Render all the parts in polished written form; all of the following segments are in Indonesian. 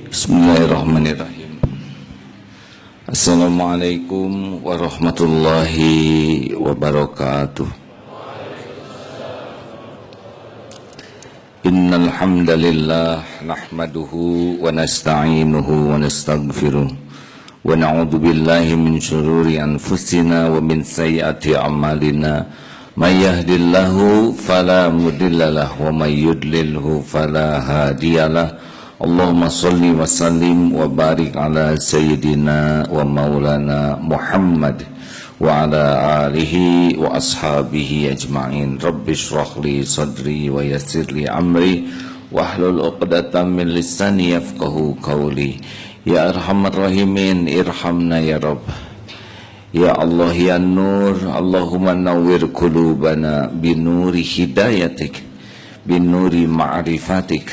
Bismillahirrahmanirrahim. Assalamualaikum warahmatullahi wabarakatuh. Innal hamdalillah nahmaduhu wa nasta'inuhu wa nastaghfiruh wa na'udzu billahi min shururi anfusina wa min sayyiati a'malina. May yahdihillahu fala mudhillalah wa may yudlilhu fala hadiyalah. Allahumma salli wa sallim wa barik ala sayyidina wa maulana Muhammad wa ala alihi wa ashabihi ajma'in. Rabbi shrah li sadri wa yassir li amri wahlul 'uqdatam min lisani yafqahu qawli. Ya arhamar rahimin irhamna ya Rabb. Ya Allah ya Nur, Allahumma nawwir qulubana binuri hidayatik, binuri ma'rifatik,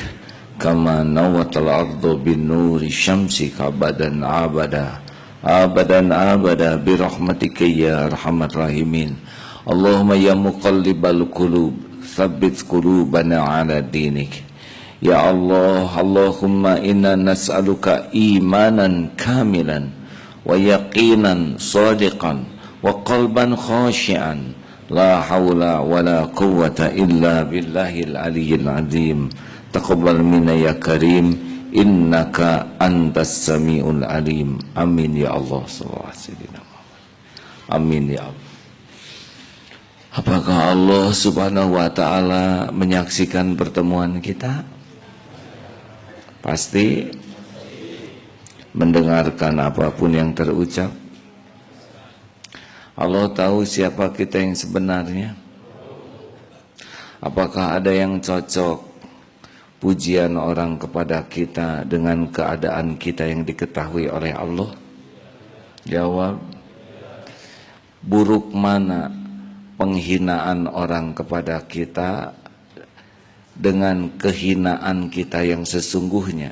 kama nawatal ardu binuri syamsik abadan abada, abadan abada birahmatika ya arhamar rahimin. Allahumma ya muqallibal qulub, tsabbit qulubana ala dinik. Ya Allah, Allahumma inna nas'aluka imanan kamilan wa yaqinan sadiqan wa qalban khashi'an, la hawla wa la quwwata illa billahil aliyyil azim. Taqabbal minna ya karim, innaka antas samiul alim. Amin ya Allah. Sallallahu alaihi wasallam. Amin ya Allah. Apakah Allah subhanahu wa ta'ala menyaksikan pertemuan kita? Pasti mendengarkan apapun yang terucap. Allah tahu siapa kita yang sebenarnya. Apakah ada yang cocok pujian orang kepada kita dengan keadaan kita yang diketahui oleh Allah? Jawab. Buruk mana penghinaan orang kepada kita dengan kehinaan kita yang sesungguhnya?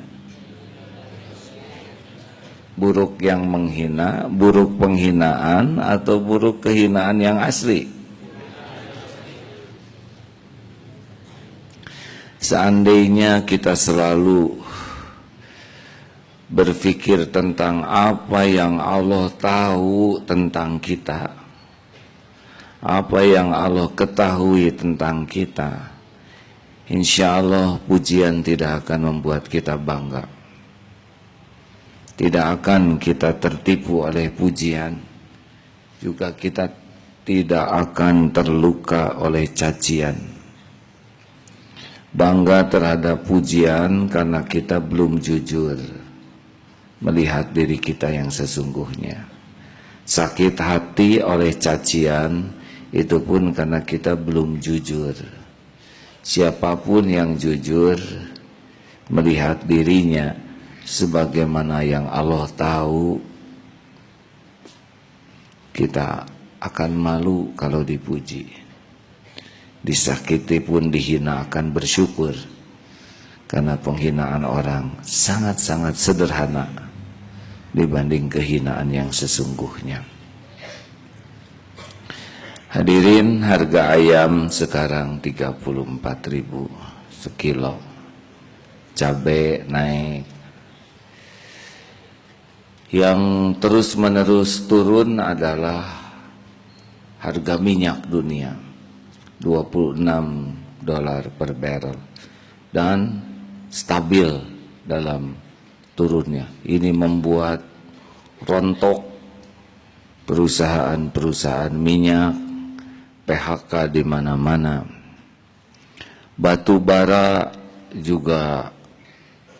Buruk yang menghina, buruk penghinaan, atau buruk kehinaan yang asli? Seandainya kita selalu berpikir tentang apa yang Allah tahu tentang kita, apa yang Allah ketahui tentang kita, insya Allah pujian tidak akan membuat kita bangga. Tidak akan kita tertipu oleh pujian, juga kita tidak akan terluka oleh cacian. Bangga terhadap pujian karena kita belum jujur melihat diri kita yang sesungguhnya. Sakit hati oleh cacian, itu pun karena kita belum jujur. Siapapun yang jujur melihat dirinya sebagaimana yang Allah tahu, kita akan malu kalau dipuji. Disakiti pun dihina akan bersyukur, karena penghinaan orang sangat-sangat sederhana dibanding kehinaan yang sesungguhnya. Hadirin, harga ayam sekarang 34.000 sekilo. Cabai naik. Yang terus-menerus turun adalah harga minyak dunia, $26 per barrel, dan stabil dalam turunnya. Ini membuat rontok perusahaan-perusahaan minyak, PHK di mana-mana. Batu bara juga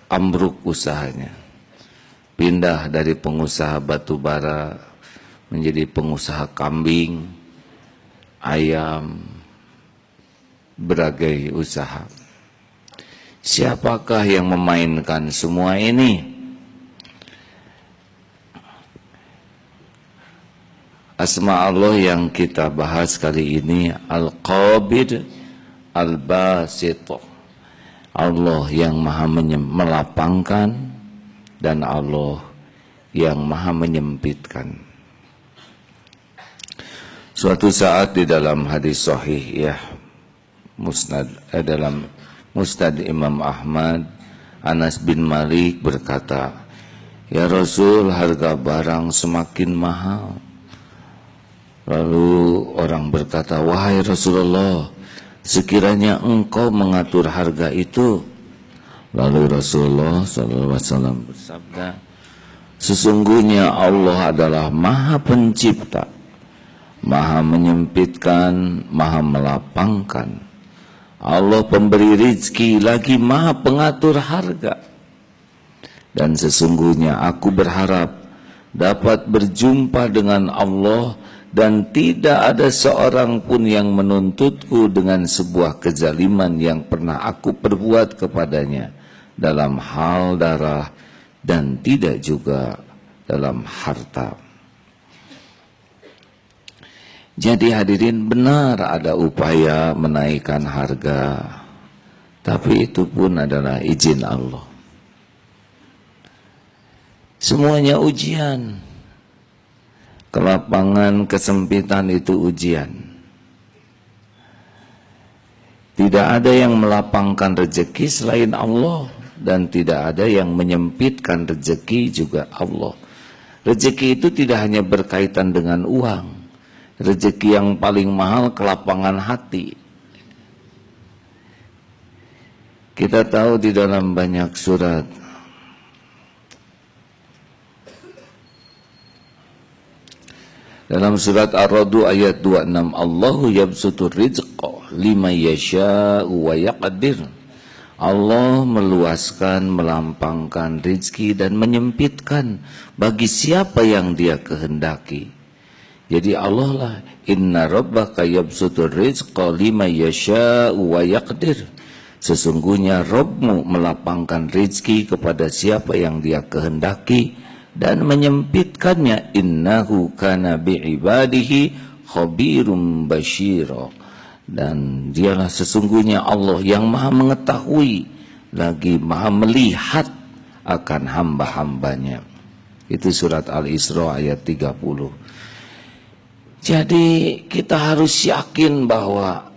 ambruk usahanya. Pindah dari pengusaha batu bara menjadi pengusaha kambing, ayam, berbagai usaha. Siapakah yang memainkan semua ini? Asma Allah yang kita bahas kali ini Al-Qabid Al-Basit. Allah yang maha melapangkan dan Allah yang maha menyempitkan. Suatu saat di dalam hadis sahih ya dalam Musnad Imam Ahmad, Anas bin Malik berkata, "Ya Rasul, harga barang semakin mahal." Lalu orang berkata, "Wahai Rasulullah, sekiranya engkau mengatur harga itu." Lalu Rasulullah SAW bersabda, "Sesungguhnya Allah adalah Maha Pencipta, Maha menyempitkan, Maha melapangkan. Allah pemberi rizki lagi Maha pengatur harga. Dan sesungguhnya aku berharap dapat berjumpa dengan Allah dan tidak ada seorang pun yang menuntutku dengan sebuah kezaliman yang pernah aku perbuat kepadanya dalam hal darah dan tidak juga dalam harta." Jadi hadirin, benar ada upaya menaikkan harga, tapi itu pun adalah izin Allah. Semuanya ujian. Kelapangan, kesempitan itu ujian. Tidak ada yang melapangkan rezeki selain Allah, dan tidak ada yang menyempitkan rezeki juga Allah. Rezeki itu tidak hanya berkaitan dengan uang. Rezeki yang paling mahal kelapangan hati. Kita tahu di dalam banyak surat, dalam surat Ar-Ra'd ayat 26, Allahu yabsutur rizqa liman yasha'u wa yaqdir. Allah meluaskan, melampangkan rizki dan menyempitkan bagi siapa yang Dia kehendaki. Jadi Allah lah, inna rabbaka yabsutur rizqa liman yasha'u wa yaqdir. Sesungguhnya Rabbmu melapangkan rizki kepada siapa yang Dia kehendaki dan menyempitkannya. Innahu kana bi'ibadihi khabirum basyira. Dan Dialah sesungguhnya Allah yang Maha mengetahui lagi Maha melihat akan hamba-hambanya. Itu surat Al-Isra ayat 30. Jadi kita harus yakin bahwa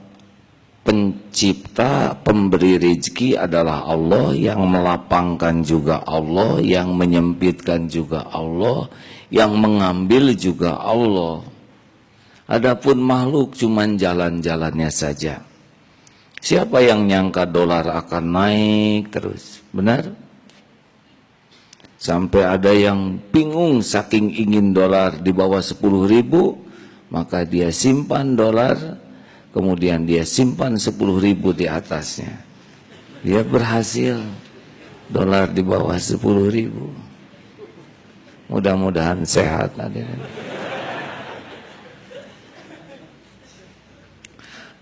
pencipta, pemberi rezeki adalah Allah, yang melapangkan juga Allah, yang menyempitkan juga Allah, yang mengambil juga Allah. Adapun makhluk cuman jalan-jalannya saja. Siapa yang nyangka dolar akan naik terus? Benar? Sampai ada yang bingung saking ingin dolar di bawah 10.000, maka dia simpan dolar, kemudian dia simpan 10.000 di atasnya. Dia berhasil dolar di bawah 10.000. Mudah-mudahan sehat.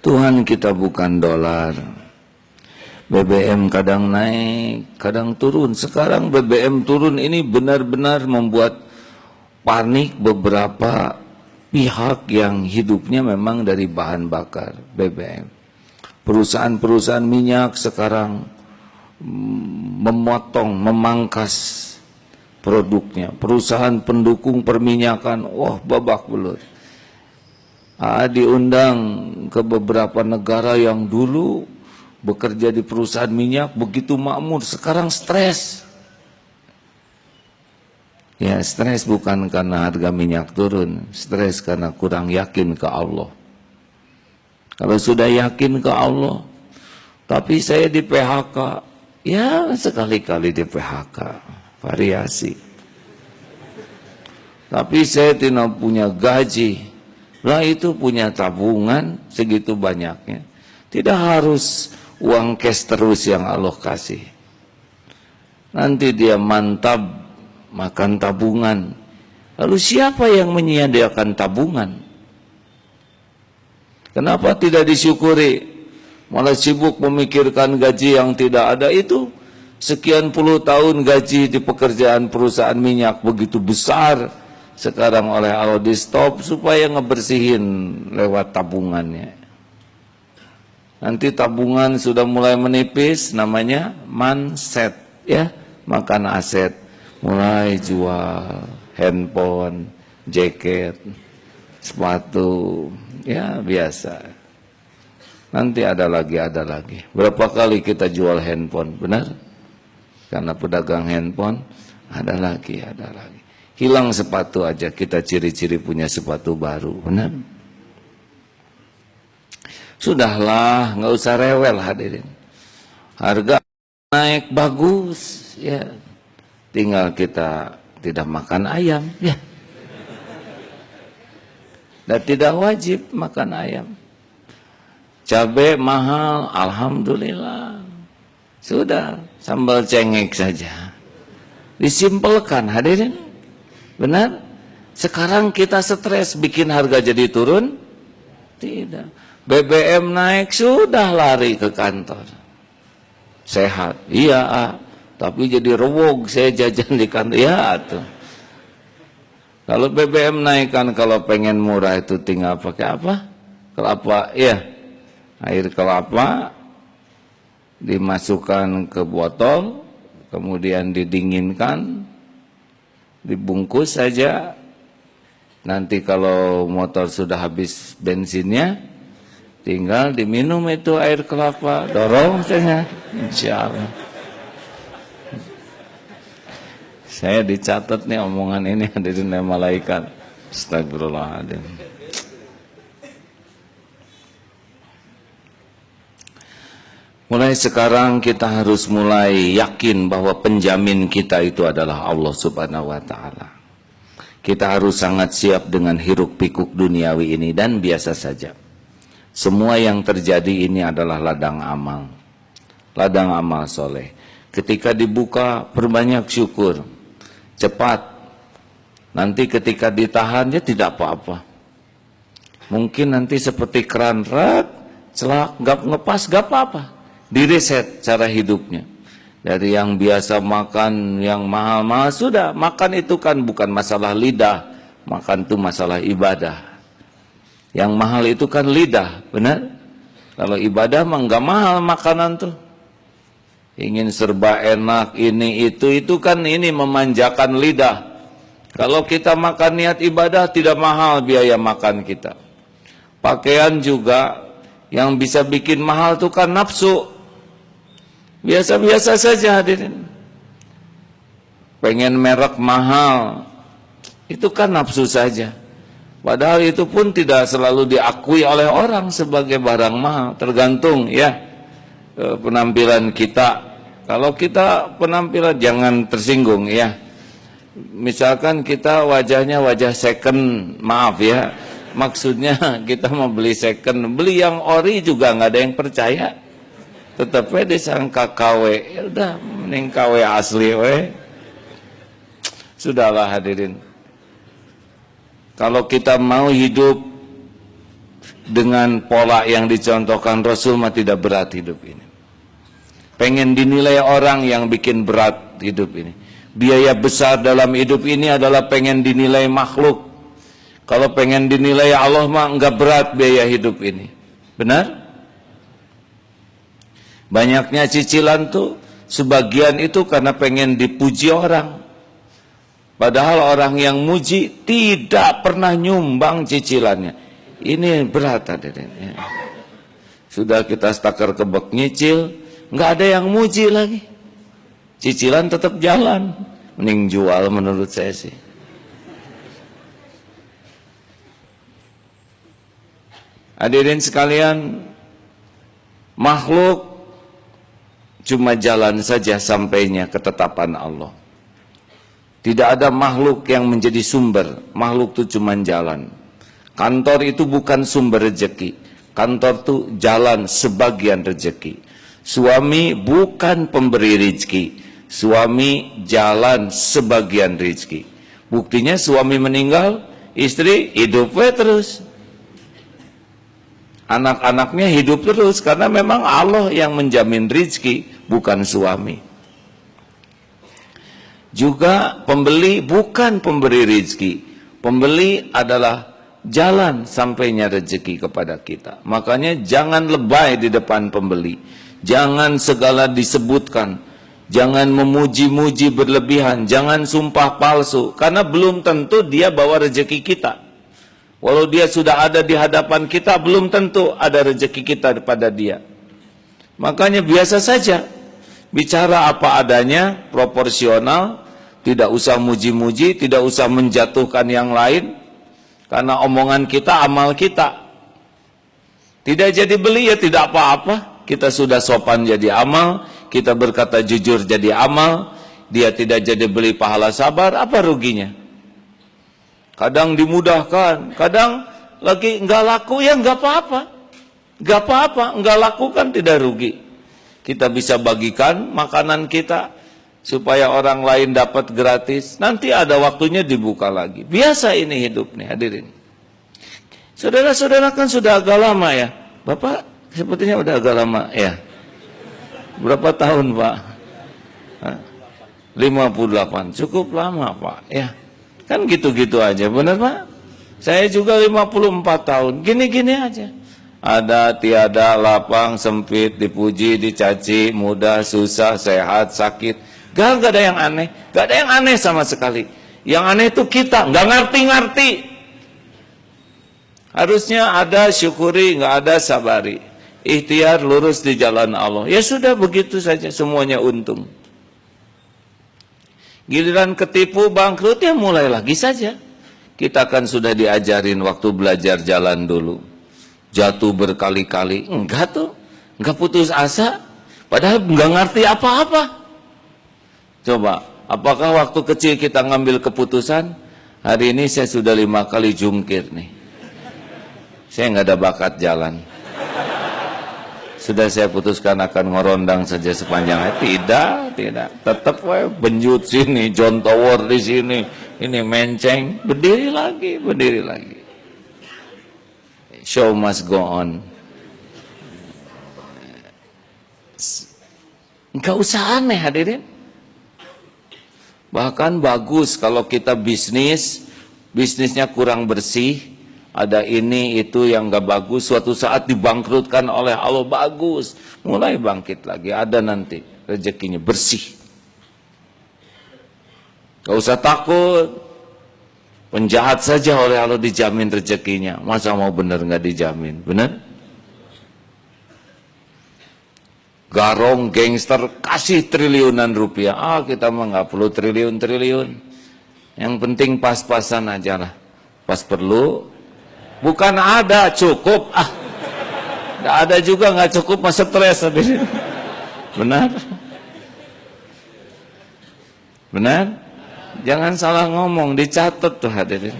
Tuhan kita bukan dolar. BBM kadang naik, kadang turun. Sekarang BBM turun ini benar-benar membuat panik beberapa pihak yang hidupnya memang dari bahan bakar BBM. Perusahaan-perusahaan minyak sekarang memotong, memangkas produknya. Perusahaan pendukung perminyakan, wah babak belur. Diundang ke beberapa negara yang dulu bekerja di perusahaan minyak begitu makmur, sekarang stres. Ya, stres bukan karena harga minyak turun, stres karena kurang yakin ke Allah. Kalau sudah yakin ke Allah, tapi saya di PHK, ya sekali-kali di PHK, variasi. Tapi saya tidak punya gaji, lah itu punya tabungan segitu banyaknya. Tidak harus uang cash terus yang Allah kasih. Nanti dia mantap makan tabungan. Lalu siapa yang menyediakan tabungan? Kenapa tidak disyukuri? Malah sibuk memikirkan gaji yang tidak ada itu. Sekian puluh tahun gaji di pekerjaan perusahaan minyak begitu besar, sekarang oleh Allah di stop supaya ngebersihin lewat tabungannya. Nanti tabungan sudah mulai menipis, namanya manset, ya, makan aset. Mulai jual handphone, jaket, sepatu, ya biasa. Nanti ada lagi. Berapa kali kita jual handphone, benar? Karena pedagang handphone ada lagi. Hilang sepatu aja kita ciri-ciri punya sepatu baru, benar? Sudahlah, nggak usah rewel hadirin. Harga naik bagus, ya. Tinggal kita tidak makan ayam, ya. Dan tidak wajib makan ayam. Cabai mahal, alhamdulillah. Sudah, sambal cengek saja. Disimpelkan hadirin. Benar? Sekarang kita stres bikin harga jadi turun? Tidak. BBM naik sudah lari ke kantor. Sehat. Iya, tapi jadi rewog saya jajan di kantor. Ya, tuh. Kalau BBM naik kan kalau pengen murah itu tinggal pakai apa? Kelapa, iya. Air kelapa dimasukkan ke botol, kemudian didinginkan, dibungkus saja. Nanti kalau motor sudah habis bensinnya, tinggal diminum itu air kelapa, dorong saja, insya Allah. Saya dicatat nih omongan ini hadirin malaikat. Astagfirullahaladzim. Mulai sekarang kita harus mulai yakin bahwa penjamin kita itu adalah Allah Subhanahu wa Ta'ala. Kita harus sangat siap dengan hiruk pikuk duniawi ini, dan biasa saja. Semua yang terjadi ini adalah ladang amal. Ladang amal soleh. Ketika dibuka, perbanyak syukur. Cepat. Nanti ketika ditahan, ya tidak apa-apa. Mungkin nanti seperti keran, celak, gak ngepas, gak apa-apa. Direset cara hidupnya. Dari yang biasa makan yang mahal-mahal, sudah makan itu kan bukan masalah lidah, makan itu masalah ibadah. Yang mahal itu kan lidah, benar? Kalau ibadah mah nggak mahal makanan tuh. Ingin serba enak ini itu kan ini memanjakan lidah. Kalau kita makan niat ibadah tidak mahal biaya makan kita. Pakaian juga yang bisa bikin mahal tuh kan nafsu. Biasa-biasa saja hadirin. Pengen merek mahal, itu kan nafsu saja. Padahal itu pun tidak selalu diakui oleh orang sebagai barang mahal. Tergantung ya penampilan kita. Kalau kita penampilan jangan tersinggung ya. Misalkan kita wajahnya wajah second, maaf ya. Maksudnya kita mau beli second, beli yang ori juga nggak ada yang percaya. Tetapnya disangka KW, ya udah mending KW asli we. Sudahlah hadirin. Kalau kita mau hidup dengan pola yang dicontohkan Rasul mah tidak berat hidup ini. Pengen dinilai orang yang bikin berat hidup ini. Biaya besar dalam hidup ini adalah pengen dinilai makhluk. Kalau pengen dinilai Allah mah enggak berat biaya hidup ini. Benar? Banyaknya cicilan tuh sebagian itu karena pengen dipuji orang. Padahal orang yang muji tidak pernah nyumbang cicilannya. Ini berat hadirin ya. Sudah kita stakar kebek nyicil, nggak ada yang muji lagi. Cicilan tetap jalan. Mending jual menurut saya sih. Hadirin sekalian, makhluk cuma jalan saja sampainya ketetapan Allah. Tidak ada makhluk yang menjadi sumber. Makhluk itu cuma jalan. Kantor itu bukan sumber rezeki. Kantor itu jalan sebagian rezeki. Suami bukan pemberi rezeki. Suami jalan sebagian rezeki. Buktinya suami meninggal, istri hidupnya terus. Anak-anaknya hidup terus karena memang Allah yang menjamin rezeki, bukan suami. Juga pembeli bukan pemberi rezeki. Pembeli adalah jalan sampainya rezeki kepada kita. Makanya jangan lebay di depan pembeli. Jangan segala disebutkan. Jangan memuji-muji berlebihan. Jangan sumpah palsu. Karena belum tentu dia bawa rezeki kita. Walau dia sudah ada di hadapan kita, belum tentu ada rezeki kita pada dia. Makanya biasa saja. bicara apa adanya, proporsional, tidak usah muji-muji, tidak usah menjatuhkan yang lain, karena omongan kita amal kita. Tidak jadi beli ya tidak apa-apa, kita sudah sopan jadi amal, kita berkata jujur jadi amal, dia tidak jadi beli pahala sabar, apa ruginya? Kadang dimudahkan, kadang lagi nggak laku ya nggak apa-apa, nggak apa-apa, nggak laku kan tidak rugi. Kita bisa bagikan makanan kita supaya orang lain dapat gratis. Nanti ada waktunya dibuka lagi. Biasa ini hidup nih hadirin. Saudara-saudara kan sudah agak lama ya. Bapak sepertinya udah agak lama ya. Berapa tahun Pak? 58. Cukup lama Pak ya. Kan gitu-gitu aja, benar Pak? Saya juga 54 tahun, gini-gini aja. Ada, tiada, lapang, sempit, dipuji, dicaci, mudah, susah, sehat, sakit. Gak ada yang aneh, gak ada yang aneh sama sekali. Yang aneh itu kita, gak ngerti-ngerti. Harusnya ada syukuri, gak ada sabari. Ikhtiar lurus di jalan Allah. Ya sudah begitu saja, semuanya untung. Giliran ketipu bangkrut ya mulai lagi saja. Kita kan sudah diajarin waktu belajar jalan dulu. Jatuh berkali-kali, enggak tuh. Enggak putus asa. Padahal enggak ngerti apa-apa. Coba, apakah waktu kecil kita ngambil keputusan? Hari ini saya sudah 5 kali jungkir nih. Saya enggak ada bakat jalan. Sudah saya putuskan akan ngorondang saja sepanjang hari. Tidak. Tetap benjut sini, John Tower di sini. Ini menceng, berdiri lagi. Show must go on. Enggak usah aneh hadirin. Bahkan bagus kalau kita bisnisnya kurang bersih. Ada ini itu yang gak bagus, suatu saat dibangkrutkan oleh Allah, bagus, mulai bangkit lagi, ada nanti rezekinya bersih. Gak usah takut, penjahat saja oleh Allah dijamin rezekinya, masa mau benar gak dijamin, benar? Garong, gangster, kasih triliunan rupiah, kita mah gak perlu triliun, yang penting pas-pasan aja lah, pas perlu. Bukan ada, cukup. Nggak ada juga, nggak cukup, masa stres. Benar? Benar? Jangan salah ngomong, dicatat tuh hadirin.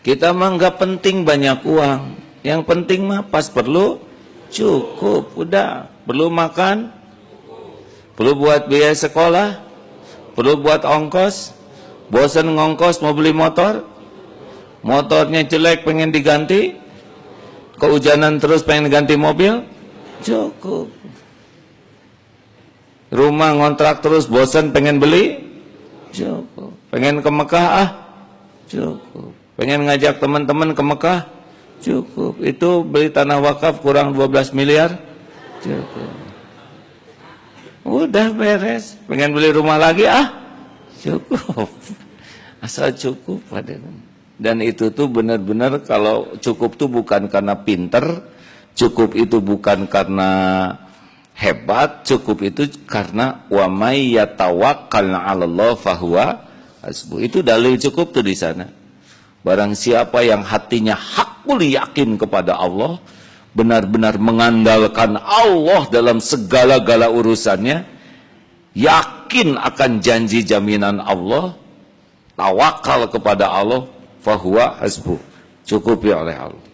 Kita mah nggak penting banyak uang. Yang penting mah pas perlu, cukup. Udah, perlu makan, perlu buat biaya sekolah, perlu buat ongkos, bosan ngongkos mau beli motor, motornya jelek pengen diganti, kehujanan terus pengen ganti mobil, cukup. Rumah ngontrak terus bosan pengen beli, cukup. Pengen ke Mekah, cukup. Pengen ngajak teman-teman ke Mekah, cukup. Itu beli tanah wakaf kurang 12 miliar, cukup. Udah beres. Pengen beli rumah lagi, cukup. Asal cukup hadirin. Dan itu tuh benar-benar kalau cukup tuh bukan karena pinter, cukup itu bukan karena hebat, cukup itu karena wa may yatawakkal 'alallah fahuwa hasbuh. Itu dalil cukup tuh di sana. Barang siapa yang hatinya hakul yakin kepada Allah, benar-benar mengandalkan Allah dalam segala-gala urusannya, yakin akan janji jaminan Allah, tawakal kepada Allah, fahuwa hasbuh, cukupi oleh Allah.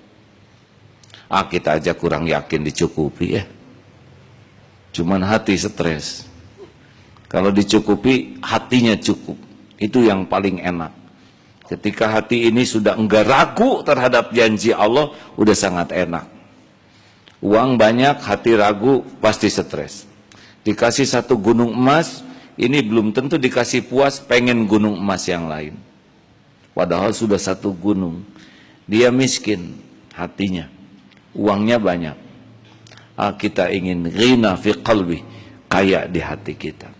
Kita aja kurang yakin dicukupi ya. Cuman hati stres. Kalau dicukupi, hatinya cukup. Itu yang paling enak. Ketika hati ini sudah enggak ragu terhadap janji Allah, udah sangat enak. Uang banyak, hati ragu, pasti stres. Dikasih 1 gunung emas, ini belum tentu dikasih puas, pengen gunung emas yang lain. Padahal sudah 1 gunung. Dia miskin hatinya, uangnya banyak. Kita ingin ghina fi qalbi, kaya di hati kita.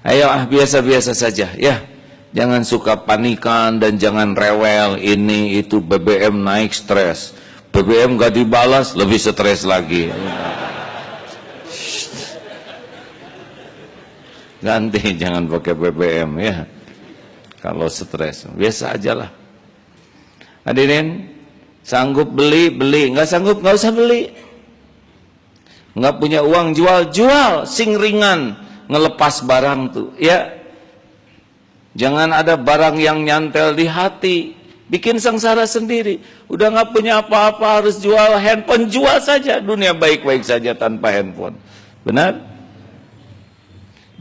Ayo biasa-biasa saja ya. Jangan suka panikan dan jangan rewel, ini itu BBM naik stres, BBM gak dibalas, lebih stres lagi. Ganti, jangan pakai BBM ya. Kalau stres, biasa aja lah. Hadirin, sanggup beli, nggak sanggup nggak usah beli. Nggak punya uang jual, sing ringan ngelepas barang tuh, ya. Jangan ada barang yang nyantel di hati, bikin sengsara sendiri. Udah nggak punya apa-apa harus jual handphone, jual saja. Dunia baik-baik saja tanpa handphone. Benar?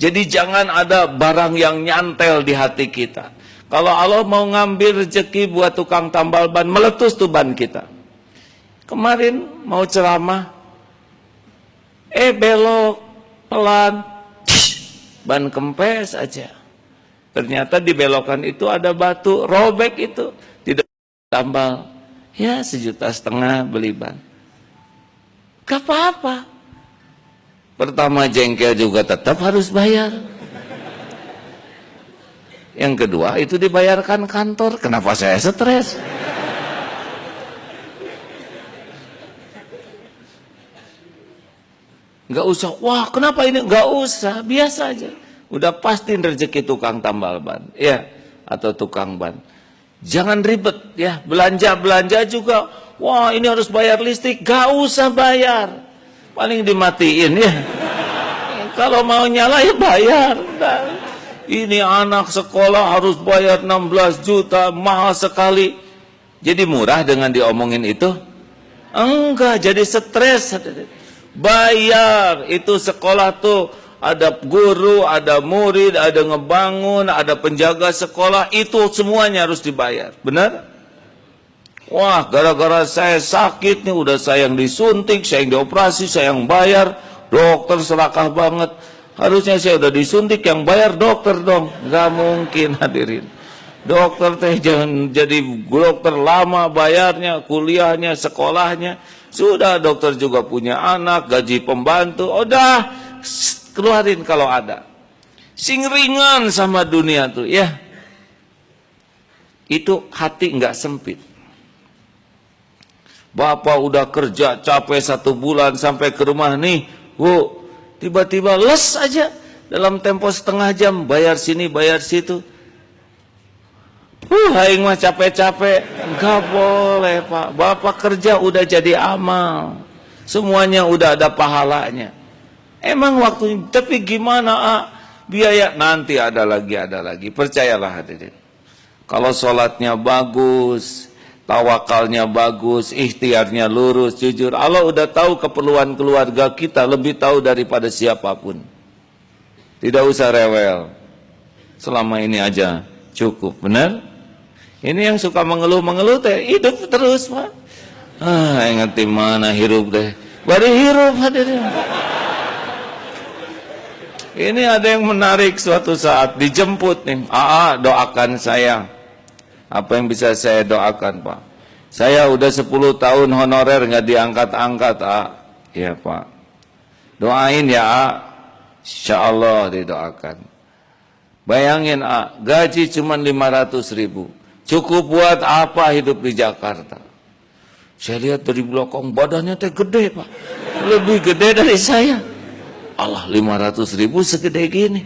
Jadi jangan ada barang yang nyantel di hati kita. Kalau Allah mau ngambil rezeki buat tukang tambal ban, meletus tuh ban kita. Kemarin mau ceramah, belok pelan, ban kempes aja. Ternyata di belokan itu ada batu, robek itu, tidak tambal. Ya 1,5 juta beli ban. Gak apa-apa. Pertama jengkel juga tetap harus bayar. Yang kedua itu dibayarkan kantor. Kenapa saya stres? Nggak usah, wah kenapa ini? Nggak usah, biasa aja. Udah pasti rezeki tukang tambal ban, ya, atau tukang ban. Jangan ribet, ya. Belanja juga, wah ini harus bayar listrik. Nggak usah bayar, paling dimatiin ya. Kalau mau nyala ya bayar. Ini anak sekolah harus bayar 16 juta, mahal sekali. Jadi murah dengan diomongin itu? Enggak, jadi stres. Bayar, itu sekolah tuh ada guru, ada murid, ada ngebangun, ada penjaga sekolah, itu semuanya harus dibayar. Benar? Wah, gara-gara saya sakit nih, udah saya yang disuntik, saya yang dioperasi, saya yang bayar. Dokter serakah banget. Harusnya saya udah disuntik, yang bayar dokter dong. Nggak mungkin hadirin. Dokter teh jangan jadi dokter lama bayarnya, kuliahnya, sekolahnya. Sudah dokter juga punya anak, gaji pembantu. Udah keluarin kalau ada. Sing ringan sama dunia tuh ya. Itu hati nggak sempit. Bapak udah kerja capek 1 bulan sampai ke rumah nih. Tiba-tiba les aja dalam tempo setengah jam, bayar sini bayar situ. Aing mah capek-capek. Enggak boleh Pak. Bapak kerja udah jadi amal, semuanya udah ada pahalanya. Emang waktunya, tapi gimana biaya nanti ada lagi. Percayalah hadirin, kalau sholatnya bagus, tawakalnya bagus, ikhtiarnya lurus, jujur, Allah udah tahu keperluan keluarga kita, lebih tahu daripada siapapun. Tidak usah rewel, selama ini aja cukup. Benar? Ini yang suka mengeluh teh hidup terus Pak. Ingat mana hirup deh, baru hirup hadirin. Ini ada yang menarik, suatu saat dijemput nih, doakan saya. Apa yang bisa saya doakan Pak? Saya udah 10 tahun honorer nggak diangkat-angkat Ya Pak, doain ya Insya Allah didoakan. Bayangin gaji cuma 500.000, cukup buat apa hidup di Jakarta? Saya lihat dari belakang badannya teh gede Pak, lebih gede dari saya. Allah, 500.000 segede gini.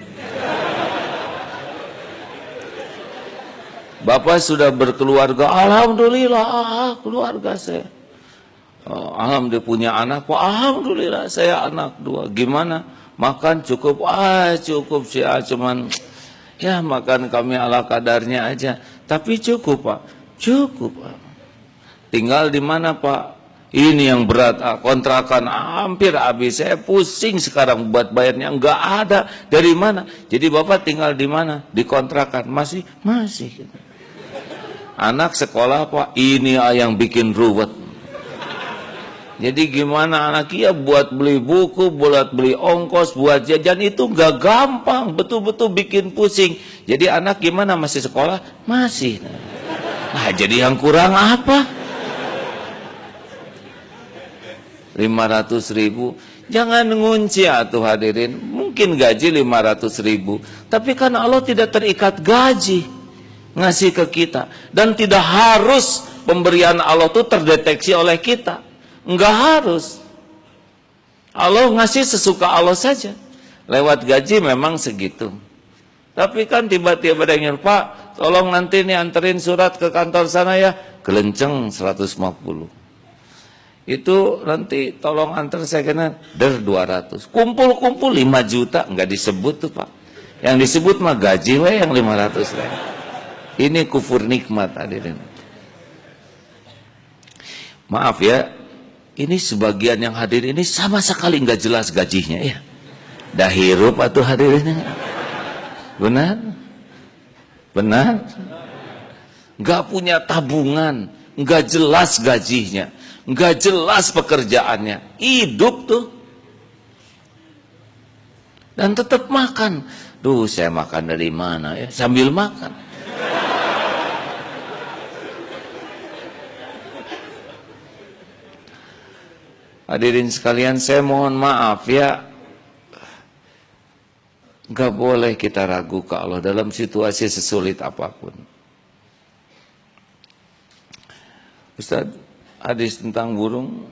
Bapak sudah berkeluarga, alhamdulillah, keluarga saya. Alhamdulillah punya anak, alhamdulillah saya anak 2. Gimana? Makan cukup? Cukup sih, cuman ya makan kami ala kadarnya aja. Tapi cukup Pak, cukup Pak. Tinggal di mana Pak? Ini yang berat, kontrakan hampir habis. Saya pusing sekarang buat bayarnya, nggak ada. Dari mana? Jadi Bapak tinggal di mana? Di kontrakan? Masih. Anak sekolah Pak, ini yang bikin ruwet. Jadi gimana anaknya buat beli buku, buat beli ongkos, buat jajan itu nggak gampang, betul-betul bikin pusing. Jadi anak gimana, masih sekolah? Masih. Nah, jadi yang kurang apa? 500.000. Jangan ngunci atuh hadirin. Mungkin gaji 500.000, tapi kan Allah tidak terikat gaji ngasih ke kita, dan tidak harus pemberian Allah tuh terdeteksi oleh kita. Enggak harus. Allah ngasih sesuka Allah saja. Lewat gaji memang segitu. Tapi kan tiba-tiba ada yang Pak, tolong nanti nih anterin surat ke kantor sana ya. Gelenceng 150. Itu nanti tolong antar saya kena 200. Kumpul-kumpul 5 juta. Enggak disebut tuh Pak. Yang disebut mah gaji we yang 500 we. Ini kufur nikmat hadirin. Maaf ya, ini sebagian yang hadir ini sama sekali nggak jelas gajinya ya. Dah hirup atuh hadirin. Benar? Benar? Nggak punya tabungan, nggak jelas gajinya, nggak jelas pekerjaannya, hidup tuh. Dan tetap makan. Duh, saya makan dari mana ya? Sambil makan. Hadirin sekalian, saya mohon maaf ya, nggak boleh kita ragu ke Allah dalam situasi sesulit apapun. Ustaz, hadis tentang burung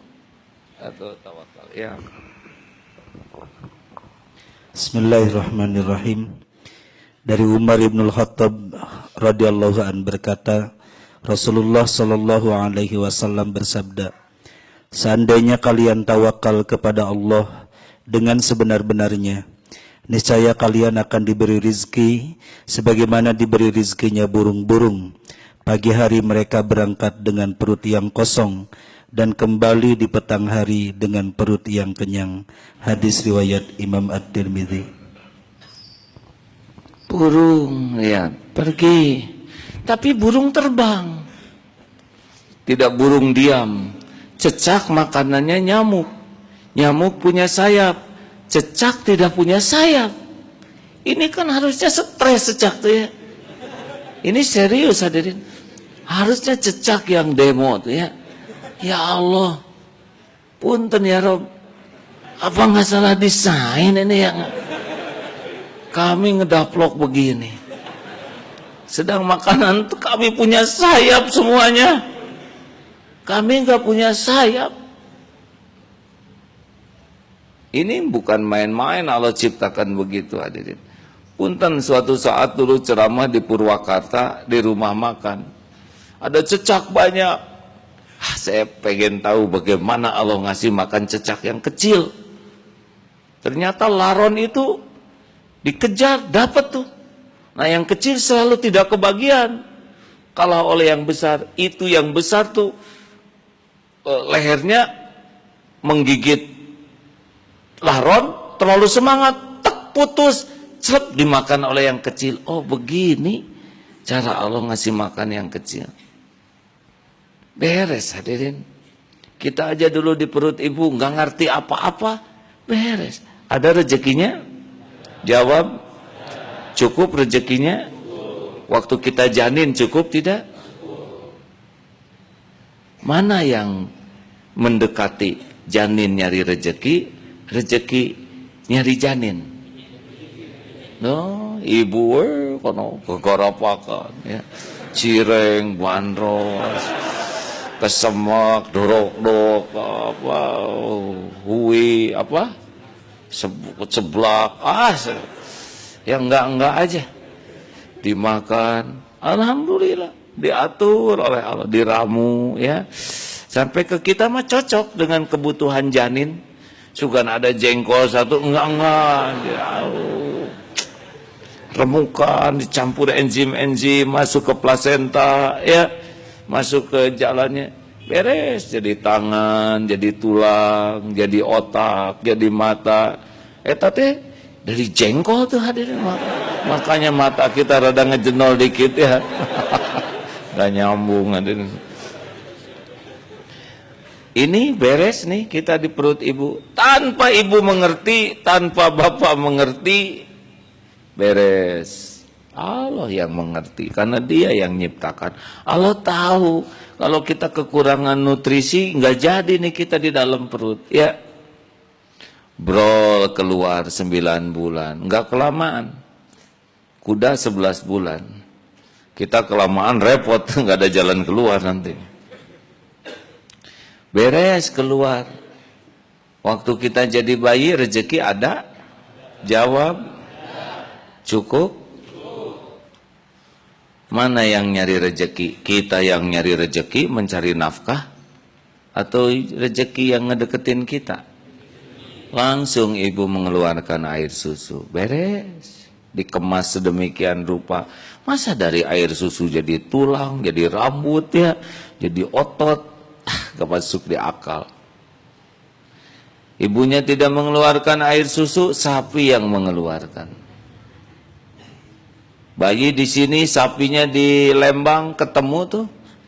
atau tawakal ya. Bismillahirrahmanirrahim. Dari Umar bin Khattab radhiyallahu an berkata, Rasulullah sallallahu alaihi wasallam bersabda, seandainya kalian tawakal kepada Allah dengan sebenar-benarnya, niscaya kalian akan diberi rizki sebagaimana diberi rizkinya burung-burung. Pagi hari mereka berangkat dengan perut yang kosong dan kembali di petang hari dengan perut yang kenyang. Hadis riwayat Imam At-Tirmidzi. Burung ya pergi, tapi burung terbang. Tidak burung diam. Cecak makanannya nyamuk. Nyamuk punya sayap. Cecak tidak punya sayap. Ini kan harusnya stres cecak tuh ya. Ini serius hadirin. Harusnya cecak yang demo tuh ya. Ya Allah, punten ya Rob, apa nggak salah desain ini yang kami ngedaplok begini. Sedang makanan tuh kami punya sayap semuanya. Kami nggak punya sayap. Ini bukan main-main Allah ciptakan begitu hadirin. Punten suatu saat dulu ceramah di Purwakarta di rumah makan. Ada cecak banyak. Saya pengen tahu bagaimana Allah ngasih makan cecak yang kecil. Ternyata laron itu dikejar, dapat tuh. Nah yang kecil selalu tidak kebagian. Kalah oleh yang besar. Itu yang besar tuh lehernya menggigit laron, terlalu semangat, tek putus, celep dimakan oleh yang kecil. Oh begini cara Allah ngasih makan yang kecil. Beres hadirin. Kita aja dulu di perut ibu nggak ngerti apa-apa, beres. Ada rezekinya? Jawab. Cukup rezekinya? Waktu kita janin cukup tidak? Mana yang mendekati janin nyari rezeki, rezeki nyari janin? No, ibu kono kegarapakan ya. Cireng, bandros, kesemak, dorok-dorok, apa, hui, apa, seblak, yang enggak aja dimakan, alhamdulillah, diatur oleh Allah, diramu, ya, sampai ke kita mah cocok dengan kebutuhan janin. Sugan ada jengkol satu, enggak, jauh. Remukan, dicampur enzim-enzim, masuk ke plasenta, ya, masuk ke jalannya, beres, jadi tangan, jadi tulang, jadi otak, jadi mata. Teh dari jengkol tuh hadirin, makanya mata kita rada ngejenol dikit ya, nggak nyambung hadirin. Ini beres nih kita di perut ibu, tanpa ibu mengerti, tanpa bapak mengerti. Beres. Allah yang mengerti karena dia yang nyiptakan. Allah tahu kalau kita kekurangan nutrisi nggak jadi nih kita di dalam perut. Ya, brol keluar 9 bulan, nggak kelamaan. Kuda 11 bulan. Kita kelamaan repot, nggak ada jalan keluar nanti. beres keluar. Waktu kita jadi bayi rezeki ada? Jawab. Cukup? Mana yang nyari rezeki? Kita yang nyari rezeki mencari nafkah? Atau rezeki yang ngedeketin kita? Langsung ibu mengeluarkan air susu. Beres. Dikemas sedemikian rupa. Masa dari air susu jadi tulang, jadi rambut ya, jadi otot. Gak masuk di akal. Ibunya tidak mengeluarkan air susu, sapi yang mengeluarkan. Bayi di sini, sapinya di Lembang ketemu tuh,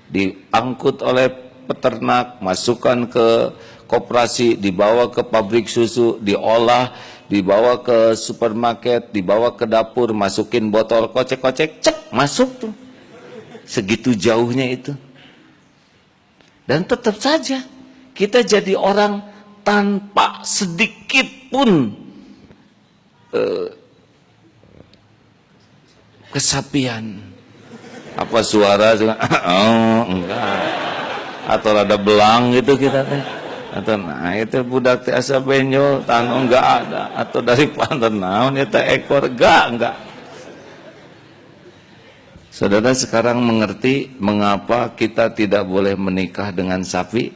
diangkut oleh peternak, masukkan ke koperasi, dibawa ke pabrik susu, diolah, dibawa ke supermarket, dibawa ke dapur, masukin botol kocek-kocek, cek, masuk tuh. Segitu jauhnya itu. Dan tetap saja kita jadi orang tanpa sedikit pun kesapian. Apa suara? Oh, enggak. Atau ada belang gitu kita teh. Atau nah itu budak teh asa benjol, tanu enggak ada. Atau dari pantan naon eta ekor enggak. Saudara sekarang mengerti mengapa kita tidak boleh menikah dengan sapi?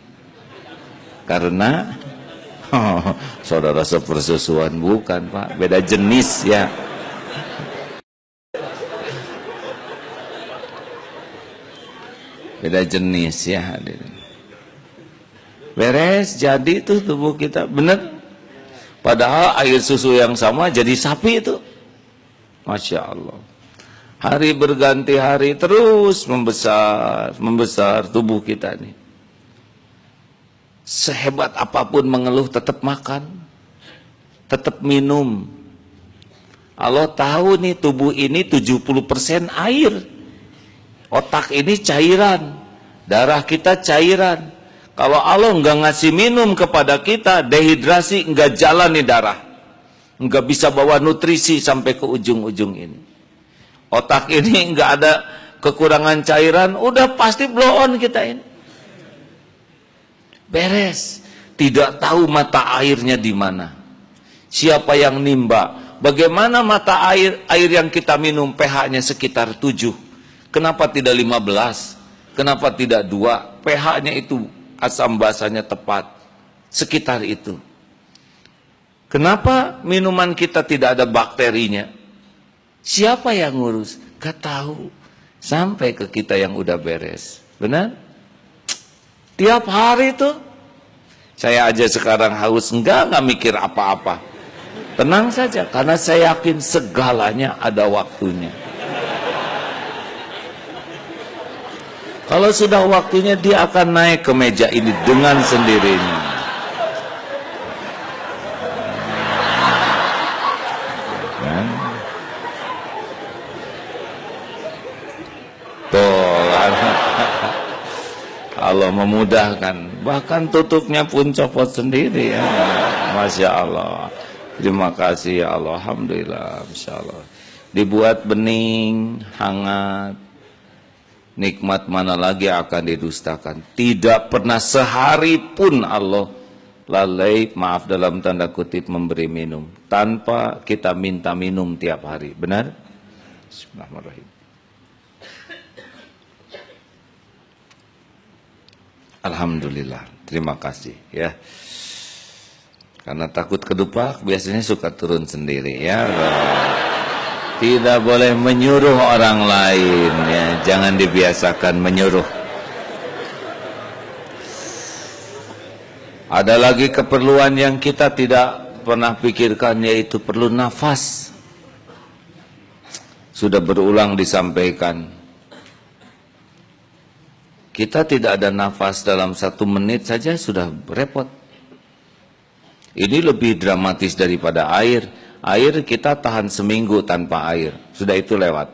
Karena saudara sepersusuan bukan Pak, beda jenis ya. Beda jenis ya. Beres jadi tuh tubuh kita bener. Padahal air susu yang sama jadi sapi itu. Masya Allah. Hari berganti hari terus membesar tubuh kita nih. Sehebat apapun mengeluh tetap makan, tetap minum. Allah tahu nih tubuh ini 70% air. Otak ini cairan, darah kita cairan. Kalau Allah nggak ngasih minum kepada kita, dehidrasi nggak jalan nih darah. Nggak bisa bawa nutrisi sampai ke ujung-ujung ini. Otak ini nggak ada kekurangan cairan, udah pasti blow on kita ini. Beres, tidak tahu mata airnya di mana. Siapa yang nimba? Bagaimana mata air yang kita minum pH-nya sekitar 7? Kenapa tidak 15? Kenapa tidak 2? pH-nya itu asam basanya tepat sekitar itu. Kenapa minuman kita tidak ada bakterinya? Siapa yang ngurus? Gak tahu. Sampai ke kita yang udah beres. Benar? Tiap hari tuh. Saya aja sekarang haus. Enggak mikir apa-apa. Tenang saja. Karena saya yakin segalanya ada waktunya. Kalau sudah waktunya dia akan naik ke meja ini dengan sendirinya. Allah memudahkan, bahkan tutupnya pun copot sendiri ya. Masya Allah. Terima kasih ya Allah. Alhamdulillah. Masya Allah. Dibuat bening, hangat. Nikmat mana lagi akan didustakan. Tidak pernah sehari pun Allah lalai, maaf dalam tanda kutip, memberi minum tanpa kita minta minum tiap hari. Benar? Bismillahirrahmanirrahim. Alhamdulillah, terima kasih ya. Karena takut kedupak biasanya suka turun sendiri ya. Tidak boleh menyuruh orang lain ya, jangan dibiasakan menyuruh. Ada lagi keperluan yang kita tidak pernah pikirkan, yaitu perlu nafas. Sudah berulang disampaikan. Kita tidak ada nafas dalam 1 menit saja sudah repot. Ini lebih dramatis daripada air. Air kita tahan seminggu tanpa air. Sudah itu lewat.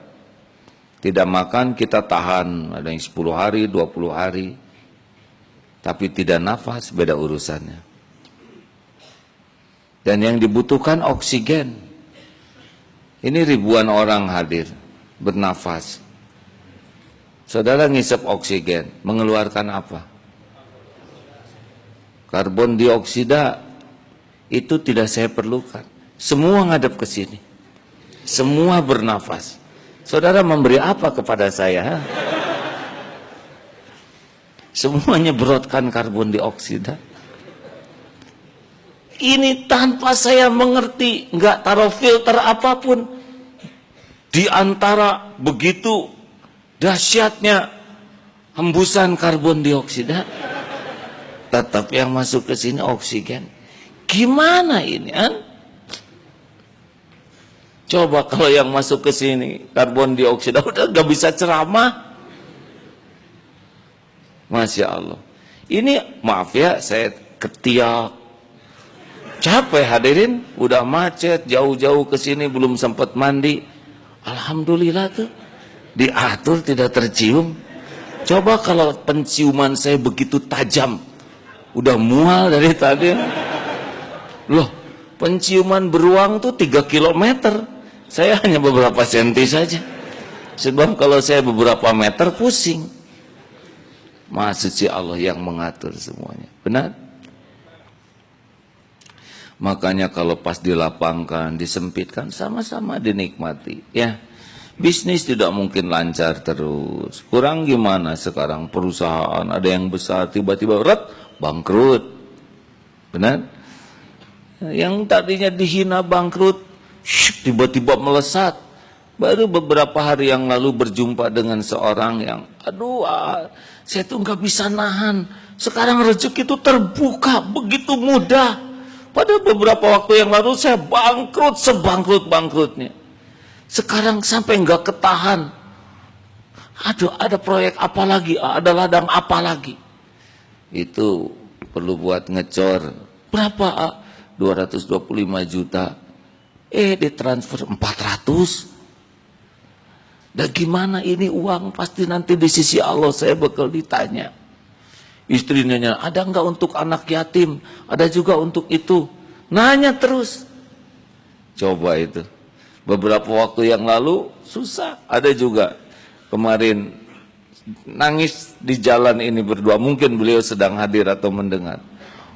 Tidak makan kita tahan. Ada yang 10 hari, 20 hari. Tapi tidak nafas, beda urusannya. Dan yang dibutuhkan oksigen. Ini ribuan orang hadir, bernafas. Saudara ngisep oksigen, mengeluarkan apa? Karbon dioksida itu tidak saya perlukan. Semua ngadep ke sini. Semua bernafas. Saudara memberi apa kepada saya? Semua nyemprotkan karbon dioksida. Ini tanpa saya mengerti, nggak taruh filter apapun. Di antara begitu dahsyatnya hembusan karbon dioksida, tetap yang masuk ke sini oksigen. Gimana ini? Coba kalau yang masuk ke sini karbon dioksida udah nggak bisa ceramah. Masya Allah. Ini maaf ya, saya ketiak. Capek hadirin, udah macet jauh-jauh ke sini belum sempat mandi. Alhamdulillah tuh diatur tidak tercium. Coba kalau penciuman saya begitu tajam, udah mual dari tadi. Loh, penciuman beruang tuh 3 kilometer. Saya hanya beberapa senti saja. Sebab kalau saya beberapa meter pusing. Maha suci Allah yang mengatur semuanya. Benar? Makanya kalau pas dilapangkan, disempitkan, sama-sama dinikmati. Ya, bisnis tidak mungkin lancar terus. Kurang gimana sekarang perusahaan ada yang besar tiba-tiba bangkrut. Benar? Yang tadinya dihina bangkrut, tiba-tiba melesat. Baru beberapa hari yang lalu berjumpa dengan seorang yang, saya tuh nggak bisa nahan. Sekarang rezeki itu terbuka begitu mudah. Pada beberapa waktu yang lalu saya bangkrut sebangkrut-bangkrutnya. Sekarang sampai nggak ketahan. Aduh, ada proyek apa lagi? Ada ladang apa lagi? Itu perlu buat ngecor. Berapa? 225 juta. Ditransfer 400. Dan gimana ini uang? Pasti nanti di sisi Allah saya bakal ditanya. Istrinya, ada enggak untuk anak yatim? Ada juga untuk itu. Nanya terus. Coba itu. Beberapa waktu yang lalu susah. Ada juga kemarin nangis di jalan ini berdua. Mungkin beliau sedang hadir atau mendengar.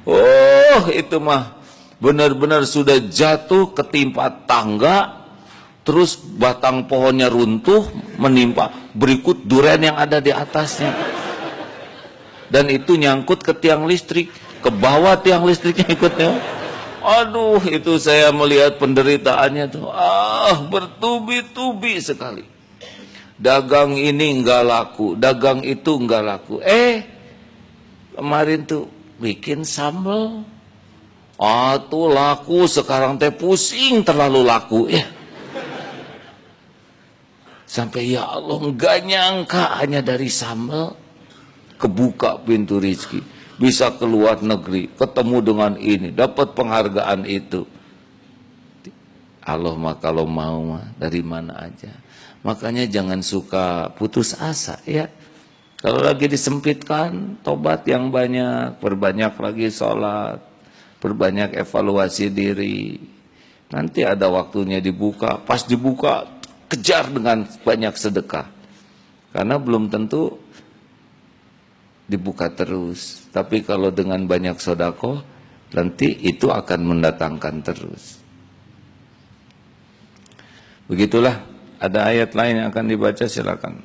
Oh, itu mah benar-benar sudah jatuh ketimpa tangga. Terus batang pohonnya runtuh menimpa, berikut duren yang ada di atasnya. Dan itu nyangkut ke tiang listrik, ke bawah tiang listriknya ikutnya. Aduh, itu saya melihat penderitaannya tuh, bertubi-tubi sekali. Dagang ini enggak laku, dagang itu enggak laku. Kemarin tuh bikin sambal, tuh laku, sekarang teh pusing terlalu laku ya. Sampai ya Allah nggak nyangka hanya dari sambal kebuka pintu rezeki, bisa keluar negeri, ketemu dengan ini, dapat penghargaan itu. Allah mah kalau mau mah dari mana aja. Makanya jangan suka putus asa ya. Kalau lagi disempitkan, tobat yang banyak, perbanyak lagi sholat, perbanyak evaluasi diri. Nanti ada waktunya dibuka, pas dibuka kejar dengan banyak sedekah. Karena belum tentu dibuka terus. Tapi kalau dengan banyak sedekah, nanti itu akan mendatangkan terus. Begitulah. Ada ayat lain yang akan dibaca, silakan.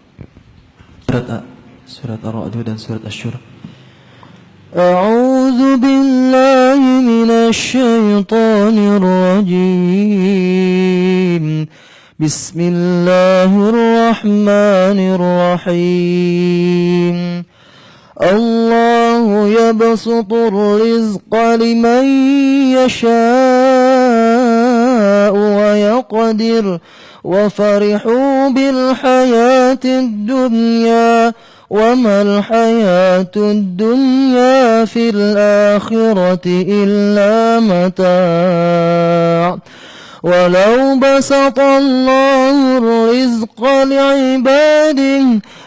Surat Ar-Ra'd dan surat Asy-Syura. A'udzu billahi minasy syaithanir rajim. Bismillahirrahmanirrahim. Allahu yabsutur rizqa liman yasha'u wa yaqdir wa farihu bil hayatid dunya wa mal hayatud dunya fil akhirati illa mata'. ولو بسط الله الرزق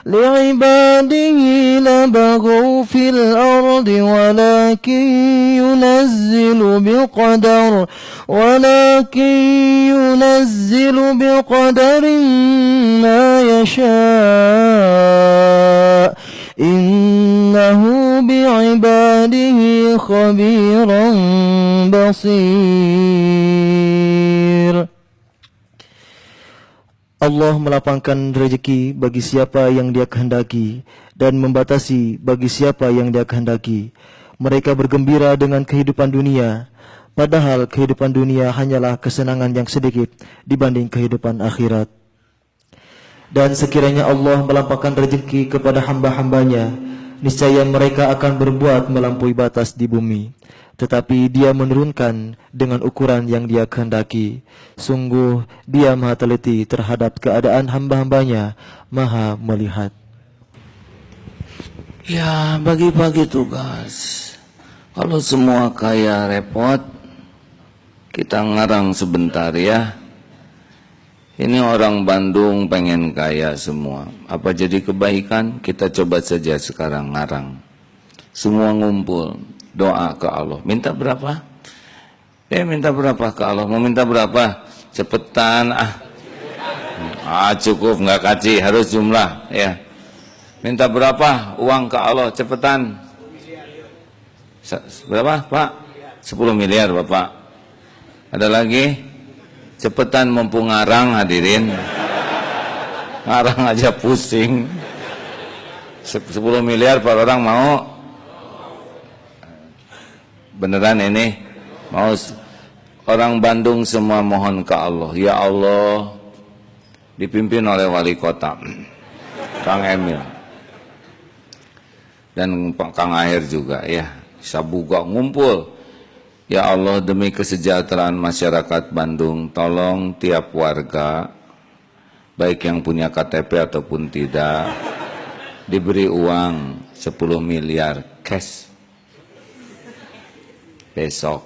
لعباده لبغوا في الأرض ولكن ينزل بقدر ما يشاء إنه بعباده خبير بصير. Allah melapangkan rezeki bagi siapa yang Dia kehendaki dan membatasi bagi siapa yang Dia kehendaki. Mereka bergembira dengan kehidupan dunia, padahal kehidupan dunia hanyalah kesenangan yang sedikit dibanding kehidupan akhirat. Dan sekiranya Allah melampaukan rezeki kepada hamba-hambanya, niscaya mereka akan berbuat melampaui batas di bumi. Tetapi Dia menurunkan dengan ukuran yang Dia kehendaki. Sungguh Dia maha teliti terhadap keadaan hamba-hambanya, maha melihat. Ya, bagi-bagi tugas. Kalau semua kaya repot, kita ngarang sebentar ya. Ini orang Bandung pengen kaya semua. Apa jadi kebaikan? Kita coba saja sekarang ngarang. Semua ngumpul, doa ke Allah. Minta berapa? Minta berapa ke Allah? Mau minta berapa? Cepetan cukup, nggak kaci, harus jumlah ya. Minta berapa uang ke Allah? Cepetan. Berapa Pak? 10 miliar Bapak. Ada lagi? Cepetan mumpung ngarang hadirin. Ngarang aja pusing. 10 miliar per orang mau? Beneran ini? Mau? Orang Bandung semua mohon ke Allah. Ya Allah, dipimpin oleh wali kota Kang Emil dan Kang Aher juga ya. Sabuga ngumpul. Ya Allah, demi kesejahteraan masyarakat Bandung, tolong tiap warga, baik yang punya KTP ataupun tidak, diberi uang 10 miliar cash besok.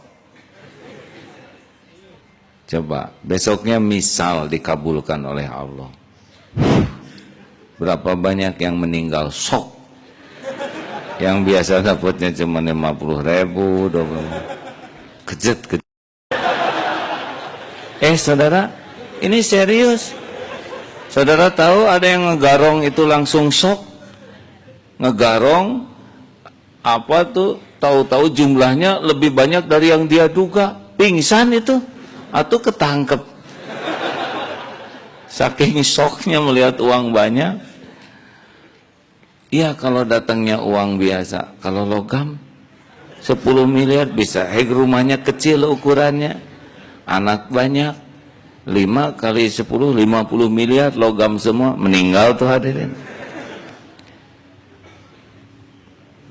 Coba besoknya misal dikabulkan oleh Allah, berapa banyak yang meninggal sok. Yang biasa dapatnya cuma 50.000, 20. Kejet. Saudara, ini serius. Saudara tahu ada yang ngegarong itu langsung shock. Ngegarong apa tuh? Tahu-tahu jumlahnya lebih banyak dari yang dia duga. Pingsan itu atau ketangkep. Saking shocknya melihat uang banyak. Iya, kalau datangnya uang biasa. Kalau logam 10 miliar bisa. Rumahnya kecil ukurannya, anak banyak, 5 kali 10 50 miliar logam semua, meninggal tuh hadirin.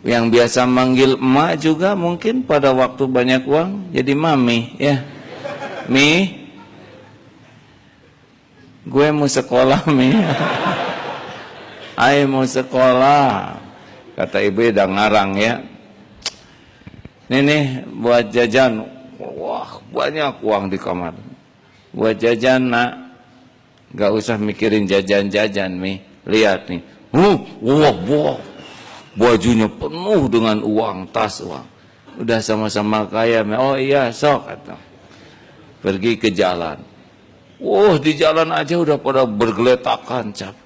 Yang biasa manggil emak juga mungkin pada waktu banyak uang jadi mami ya. Mi, gue mau sekolah mi. Ayo mau sekolah, kata ibu udah ngarang ya. Nih buat jajan, wah banyak uang di kamar. Buat jajan nak, gak usah mikirin jajan-jajan mi. Lihat nih, bajunya penuh dengan uang, tas uang. Udah sama-sama kaya mi. Oh iya sok kata. Pergi ke jalan. Di jalan aja udah pada bergeletakan cap.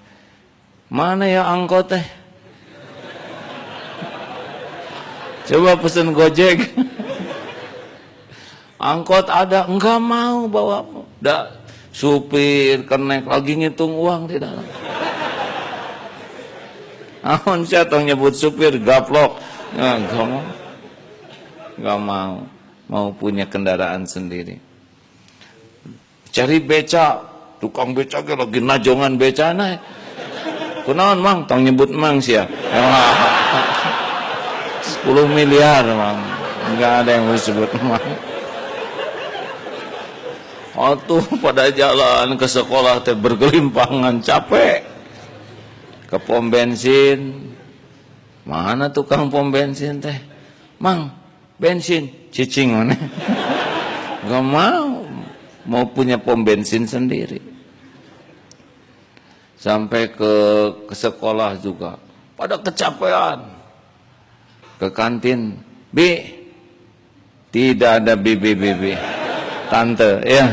Mana ya angkot teh? Coba pesen Gojek. Angkot ada, enggak mau bawa. Supir kenek lagi ngitung uang di dalam. Ahon saya tong nyebut supir gaplok. Enggak mau. Enggak mau. Mau punya kendaraan sendiri. Cari beca, tukang beca lagi najongan beca naik. Kunaon mang, tong nyebut mang sia. 10 miliar mang, nggak ada yang disebut mang. Tuh pada jalan ke sekolah teh bergelimpangan capek. Ke pom bensin, mana tukang pom bensin teh? Mang, bensin, cicing mana? Gak mau punya pom bensin sendiri. Sampai ke sekolah juga pada kecapean. Ke kantin, Bi, tidak ada bibi tante ya.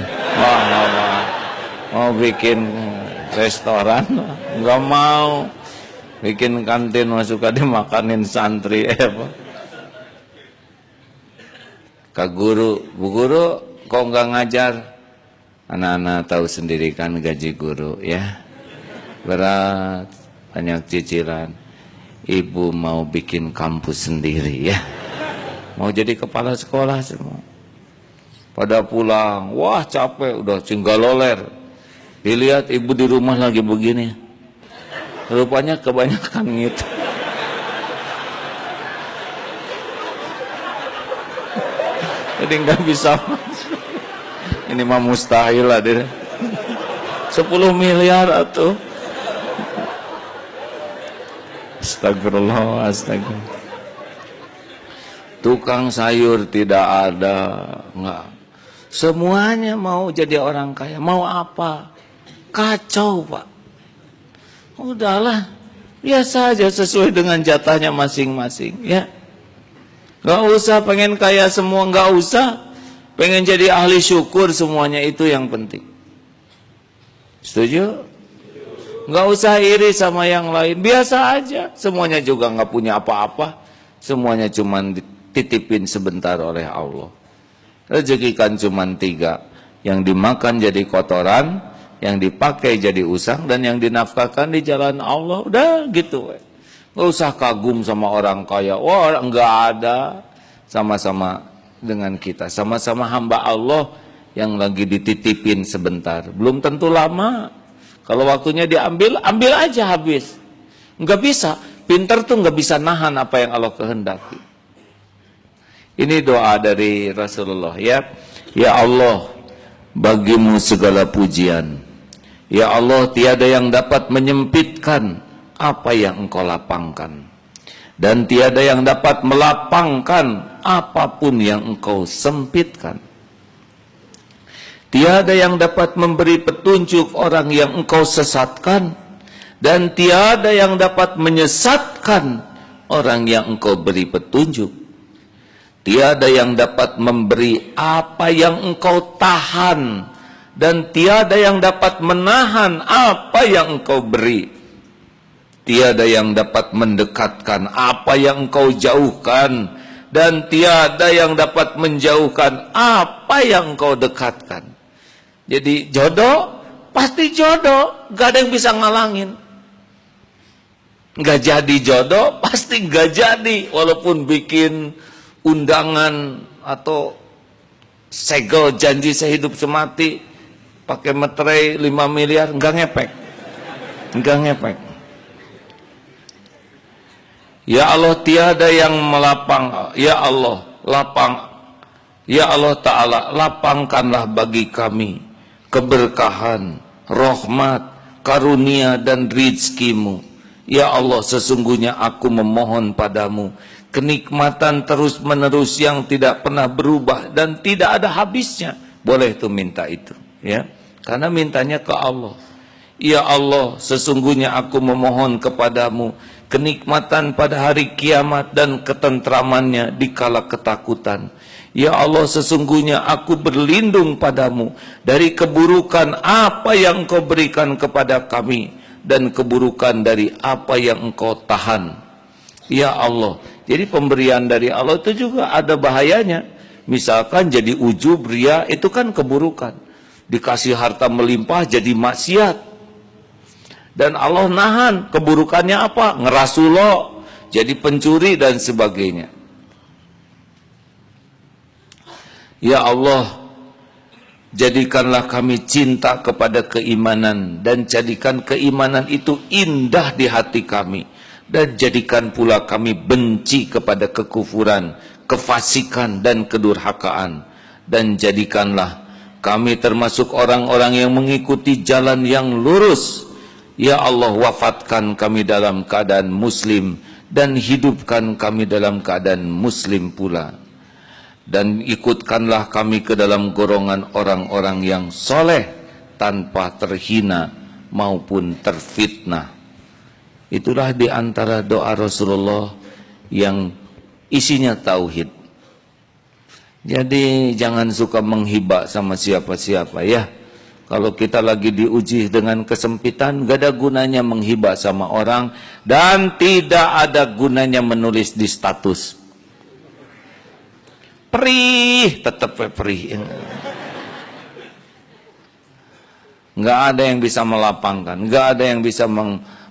Mau bikin restoran nggak mau. Bikin kantin masuk dimakanin santri apa? Kak guru, Bu Guru kok nggak ngajar? Anak-anak tahu sendiri kan gaji guru ya. Berat, banyak cicilan. Ibu mau bikin kampus sendiri ya. Mau jadi kepala sekolah semua. Pada pulang, wah capek, udah cinggaloler. Dilihat ibu di rumah lagi begini. Rupanya kebanyakan gitu. Jadi nggak bisa. Ini mah mustahil lah dia. 10 miliar atau. Astagfirullah, astagfirullah. Tukang sayur tidak ada, enggak. Semuanya mau jadi orang kaya, mau apa? Kacau, Pak. Udahlah, biasa aja sesuai dengan jatahnya masing-masing, ya. Enggak usah pengen kaya semua, enggak usah. Pengen jadi ahli syukur semuanya, itu yang penting. Setuju? Enggak usah iri sama yang lain, biasa aja. Semuanya juga enggak punya apa-apa. Semuanya cuma dititipin sebentar oleh Allah. Rezeki kan cuma 3. Yang dimakan jadi kotoran, yang dipakai jadi usang, dan yang dinafkahkan di jalan Allah. Udah gitu. Enggak usah kagum sama orang kaya. Wah, enggak ada. Sama-sama dengan kita. Sama-sama hamba Allah yang lagi dititipin sebentar. Belum tentu lama. Kalau waktunya diambil, ambil aja habis. Enggak bisa. Pinter tuh enggak bisa nahan apa yang Allah kehendaki. Ini doa dari Rasulullah ya. Ya Allah, bagimu segala pujian. Ya Allah, tiada yang dapat menyempitkan apa yang engkau lapangkan. Dan tiada yang dapat melapangkan apapun yang engkau sempitkan. Tiada yang dapat memberi petunjuk orang yang engkau sesatkan. Dan tiada yang dapat menyesatkan orang yang engkau beri petunjuk. Tiada yang dapat memberi apa yang engkau tahan. Dan tiada yang dapat menahan apa yang engkau beri. Tiada yang dapat mendekatkan apa yang engkau jauhkan. Dan tiada yang dapat menjauhkan apa yang engkau dekatkan. Jadi jodoh, pasti jodoh. Gak ada yang bisa ngalangin. Gak jadi jodoh, pasti gak jadi. Walaupun bikin undangan atau segel janji sehidup semati pakai meterai 5 miliar, enggak ngepek. Enggak ngepek. Ya Allah, tiada yang melapang. Ya Allah, lapang. Ya Allah Ta'ala, lapangkanlah bagi kami keberkahan, rahmat, karunia dan rizkimu. Ya Allah, sesungguhnya aku memohon padamu kenikmatan terus-menerus yang tidak pernah berubah dan tidak ada habisnya. Boleh tuh minta itu, ya. Karena mintanya ke Allah. Ya Allah, sesungguhnya aku memohon kepadamu kenikmatan pada hari kiamat dan ketentramannya di kala ketakutan. Ya Allah, sesungguhnya aku berlindung padamu dari keburukan apa yang Engkau berikan kepada kami dan keburukan dari apa yang Engkau tahan. Ya Allah, jadi pemberian dari Allah itu juga ada bahayanya. Misalkan jadi ujub, ria, itu kan keburukan. Dikasih harta melimpah jadi maksiat. Dan Allah nahan, keburukannya apa? Ngerasulo, jadi pencuri dan sebagainya. Ya Allah, jadikanlah kami cinta kepada keimanan dan jadikan keimanan itu indah di hati kami. Dan jadikan pula kami benci kepada kekufuran, kefasikan dan kedurhakaan. Dan jadikanlah kami termasuk orang-orang yang mengikuti jalan yang lurus. Ya Allah, wafatkan kami dalam keadaan muslim dan hidupkan kami dalam keadaan muslim pula. Dan ikutkanlah kami ke dalam golongan orang-orang yang soleh tanpa terhina maupun terfitnah. Itulah di antara doa Rasulullah yang isinya tauhid. Jadi jangan suka menghibah sama siapa-siapa ya. Kalau kita lagi diuji dengan kesempitan, gak ada gunanya menghibah sama orang, dan tidak ada gunanya menulis di status. Perih, tetap perih. Nggak ada yang bisa melapangkan, nggak ada yang bisa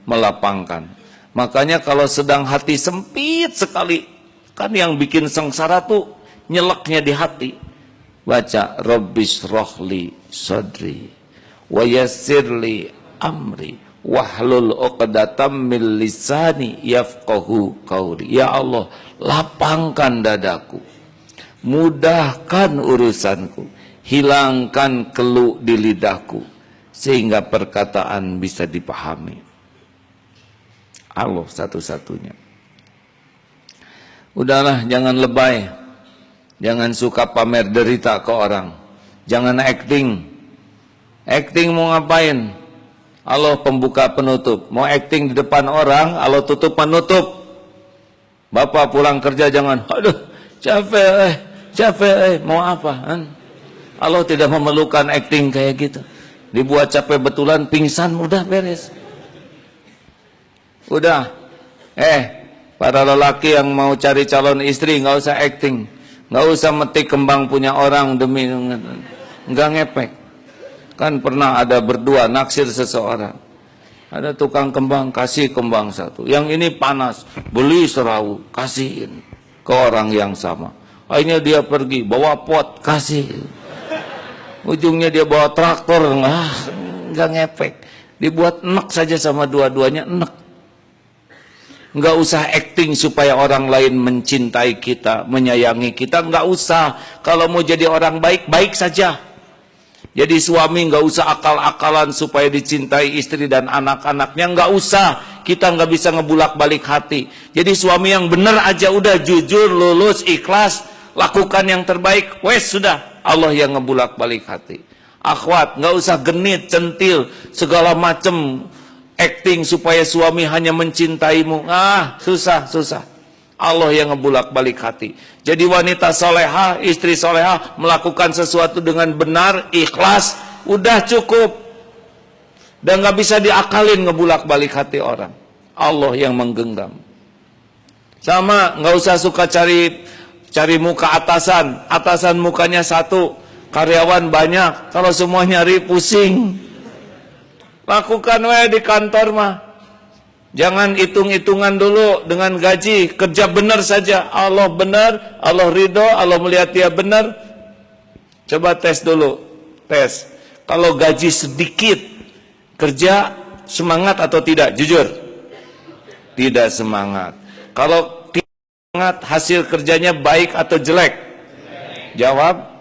melapangkan. Makanya kalau sedang hati sempit sekali, kan yang bikin sengsara tuh nyeleknya di hati. Baca Rabbis rohli sadri wa yassirli amri wahlul 'uqdatam min lisani yafqahu qauli. Ya Allah, lapangkan dadaku, mudahkan urusanku, hilangkan keluh di lidahku, sehingga perkataan bisa dipahami. Allah satu-satunya. Udahlah, jangan lebay. Jangan suka pamer derita ke orang. Jangan acting. Acting mau ngapain? Allah pembuka penutup. Mau acting di depan orang, Allah tutup penutup. Bapak pulang kerja jangan, aduh capek, mau apa? Allah tidak memerlukan acting kayak gitu. Dibuat capek betulan, pingsan, udah beres. Udah. Para lelaki yang mau cari calon istri, nggak usah acting. Nggak usah metik kembang punya orang demi nggak ngepek. Kan pernah ada berdua naksir seseorang. Ada tukang kembang, kasih kembang satu. Yang ini panas, beli serawu, kasihin ke orang yang sama. Akhirnya dia pergi, bawa pot, kasih. Ujungnya dia bawa traktor, nggak ngepek. Dibuat enek saja sama dua-duanya, enek. Nggak usah acting supaya orang lain mencintai kita, menyayangi kita, nggak usah. Kalau mau jadi orang baik, baik saja. Jadi suami nggak usah akal-akalan supaya dicintai istri dan anak-anaknya, nggak usah. Kita nggak bisa ngebulak-balik hati. Jadi suami yang benar aja, udah jujur, lulus, ikhlas, lakukan yang terbaik, wes sudah. Allah yang ngebulak-balik hati. Akhwat, nggak usah genit, centil, segala macem acting supaya suami hanya mencintaimu. Susah. Allah yang ngebulak-balik hati. Jadi wanita soleha, istri soleha melakukan sesuatu dengan benar, ikhlas, udah cukup. Dan nggak bisa diakalin ngebulak-balik hati orang. Allah yang menggenggam. Sama, nggak usah suka cari muka atasan. Atasan mukanya satu, karyawan banyak. Kalau semua nyari, pusing. Lakukan di kantor mah. Jangan hitung-hitungan dulu dengan gaji. Kerja benar saja. Allah benar, Allah ridho, Allah melihat dia benar. Coba tes dulu. Tes. Kalau gaji sedikit, kerja semangat atau tidak? Jujur. Tidak semangat. Kalau tidak semangat, hasil kerjanya baik atau jelek? Jawab.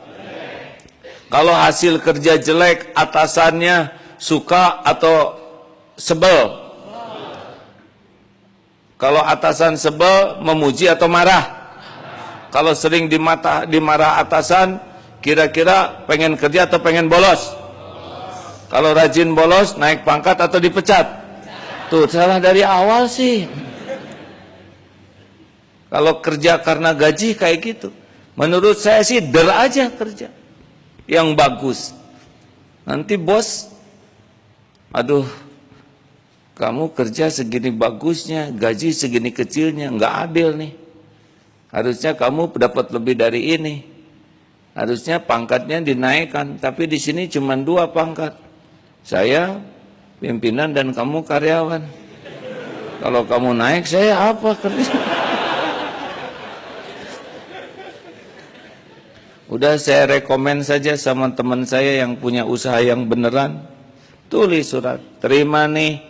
Kalau hasil kerja jelek, atasannya suka atau sebel? Kalau atasan sebel, memuji atau marah? Kalau sering dimarah atasan, kira-kira pengen kerja atau pengen bolos? Kalau rajin bolos, naik pangkat atau dipecat? Tuh, salah dari awal sih. Kalau kerja karena gaji kayak gitu, menurut saya sih aja kerja yang bagus. Nanti bos, aduh, kamu kerja segini bagusnya, gaji segini kecilnya, nggak adil nih. Harusnya kamu dapat lebih dari ini. Harusnya pangkatnya dinaikkan, tapi di sini cuma 2 pangkat. Saya pimpinan dan kamu karyawan. Kalau kamu naik, saya apa kerja? Udah saya rekomen saja sama teman saya yang punya usaha yang beneran. Tulis surat, terima nih.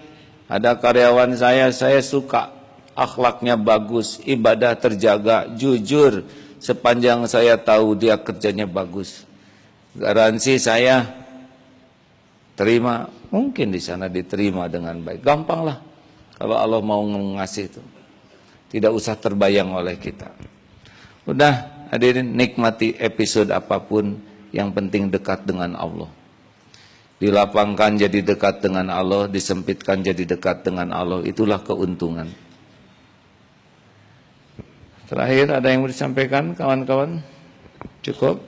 Ada karyawan saya suka, akhlaknya bagus, ibadah terjaga, jujur, sepanjang saya tahu dia kerjanya bagus. Garansi saya terima, mungkin di sana diterima dengan baik. Gampang lah kalau Allah mau ngasih itu. Tidak usah terbayang oleh kita. Udah, hadirin, nikmati episode apapun, yang penting dekat dengan Allah. Dilapangkan jadi dekat dengan Allah, disempitkan jadi dekat dengan Allah, itulah keuntungan. Terakhir, ada yang mau disampaikan kawan-kawan? Cukup?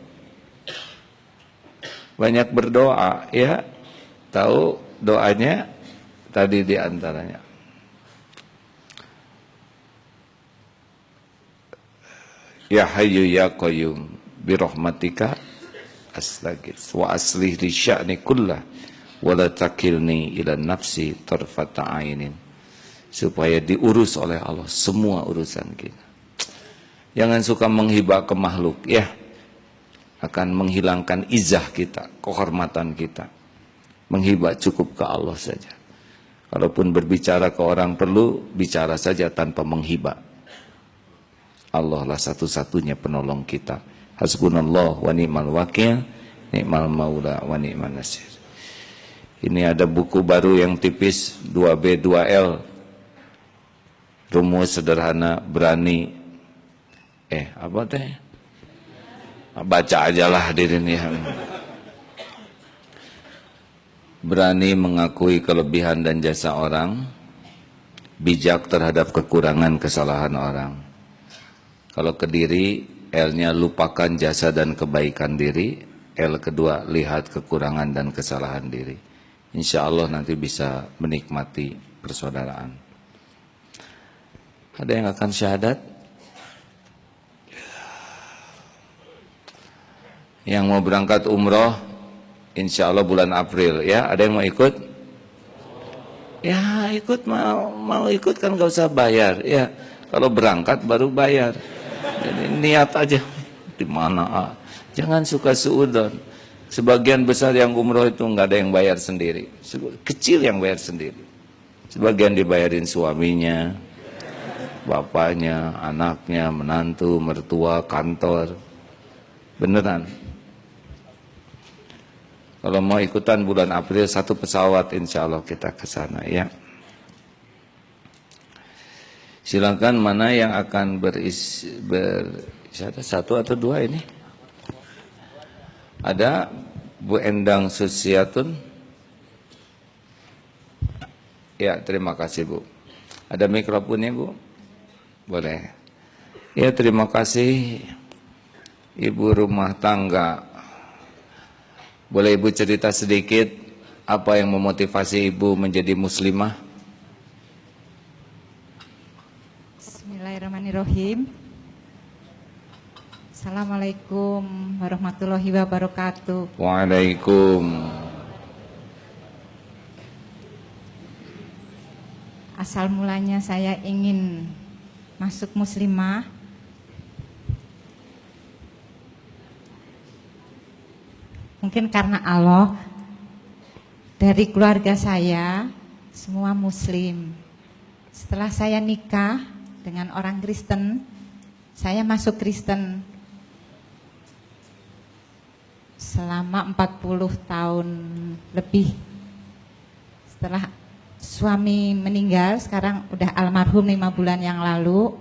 banyak berdoa ya. Tahu doanya tadi di antaranya. Ya Hayyu ya Qayyum bi rahmatika astaghits wa aslih li sya'ni kullah wa la takilni ila nafsi tarfata ainin. Supaya diurus oleh Allah semua urusan kita. Jangan suka menghibah ke makhluk ya. Akan menghilangkan izah kita, kehormatan kita. Menghibah cukup ke Allah saja. Kalaupun berbicara ke orang perlu bicara saja tanpa menghibah. Allah lah satu-satunya penolong kita. Hasbunallah wa ni'mal wakil, ni'mal maula wa ni'man nasir. Ini ada buku baru yang tipis 2B 2L. Rumus sederhana berani. Apa teh? Baca aja lah hadirin ya. Berani mengakui kelebihan dan jasa orang, bijak terhadap kekurangan kesalahan orang. Kalau ke diri, L-nya lupakan jasa dan kebaikan diri. L kedua, lihat kekurangan dan kesalahan diri. Insya Allah nanti bisa menikmati persaudaraan. Ada yang akan syahadat? Yang mau berangkat umroh, insya Allah bulan April ya. Ada yang mau ikut? Ya ikut, mau ikut kan gak usah bayar ya. Kalau berangkat baru bayar. Jadi niat aja. Di mana? Jangan suka suudon. Sebagian besar yang umroh itu nggak ada yang bayar sendiri. Kecil yang bayar sendiri. Sebagian dibayarin suaminya, bapaknya, anaknya, menantu, mertua, kantor. Beneran. Kalau mau ikutan bulan April 1 pesawat, insya Allah kita ke sana ya. Silakan mana yang akan ada 1 atau 2 ini? Ada Bu Endang Susiatun. Ya, terima kasih Bu. Ada mikrofonnya Bu? Boleh. Ya, terima kasih Ibu rumah tangga. Boleh Ibu cerita sedikit apa yang memotivasi Ibu menjadi muslimah? Bismillahirrahmanirrahim. Assalamualaikum warahmatullahi wabarakatuh. Waalaikum. Asal mulanya saya ingin masuk muslimah. Mungkin karena Allah, dari keluarga saya semua muslim. Setelah saya nikah dengan orang Kristen, saya masuk Kristen selama 40 tahun lebih. Setelah suami meninggal, sekarang udah almarhum 5 bulan yang lalu,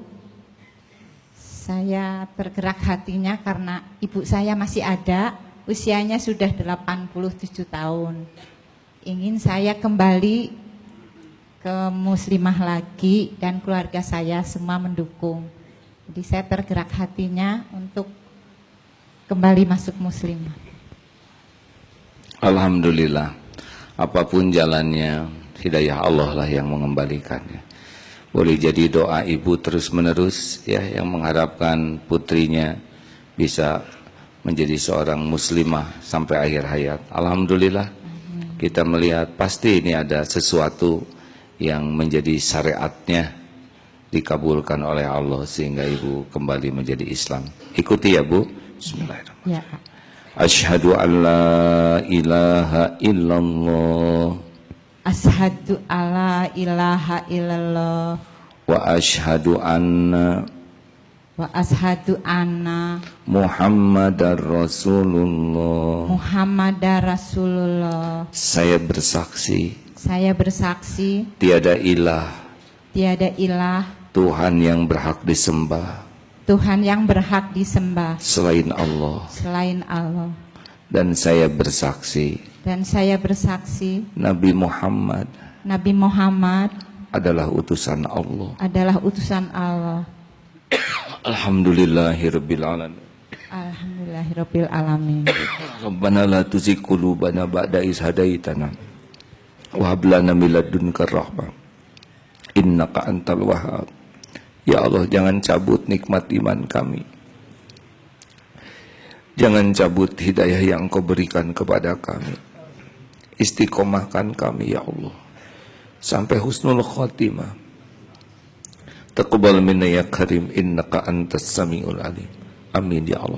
saya tergerak hatinya karena ibu saya masih ada, usianya sudah 87 tahun. Ingin saya kembali ke muslimah lagi dan keluarga saya semua mendukung. Jadi saya tergerak hatinya untuk kembali masuk muslimah. Alhamdulillah. Apapun jalannya, hidayah Allah lah yang mengembalikannya. Boleh jadi doa ibu terus menerus ya, yang mengharapkan putrinya bisa menjadi seorang muslimah sampai akhir hayat. Alhamdulillah. Kita melihat pasti ini ada sesuatu yang menjadi syariatnya dikabulkan oleh Allah sehingga ibu kembali menjadi Islam. Ikuti ya Bu. Bismillahirrahmanirrahim. Ya. Asyhadu an la ilaha illallah. Asyhadu alla ilaha illallah. Wa asyhadu anna Muhammadar Rasulullah. Muhammadar Rasulullah. Saya bersaksi tiada ilah Tuhan yang berhak disembah selain Allah. Dan saya bersaksi Nabi Muhammad adalah utusan Allah. Alhamdulillah. Alhamdulillahirabbil alamin. Alhamdulillah. Alhamdulillahirabbil alamin. Rabbana la tuzigh qulubana ba'da idh hadaitana wa hab lana min ladunka rahmah innaka antal wahhab. Ya Allah, jangan cabut nikmat iman kami. Jangan cabut hidayah yang Engkau berikan kepada kami. Istiqomahkan kami ya Allah sampai husnul khotimah. Taqabbal minna ya karim innaka antas samiul alim. Amin ya Allah.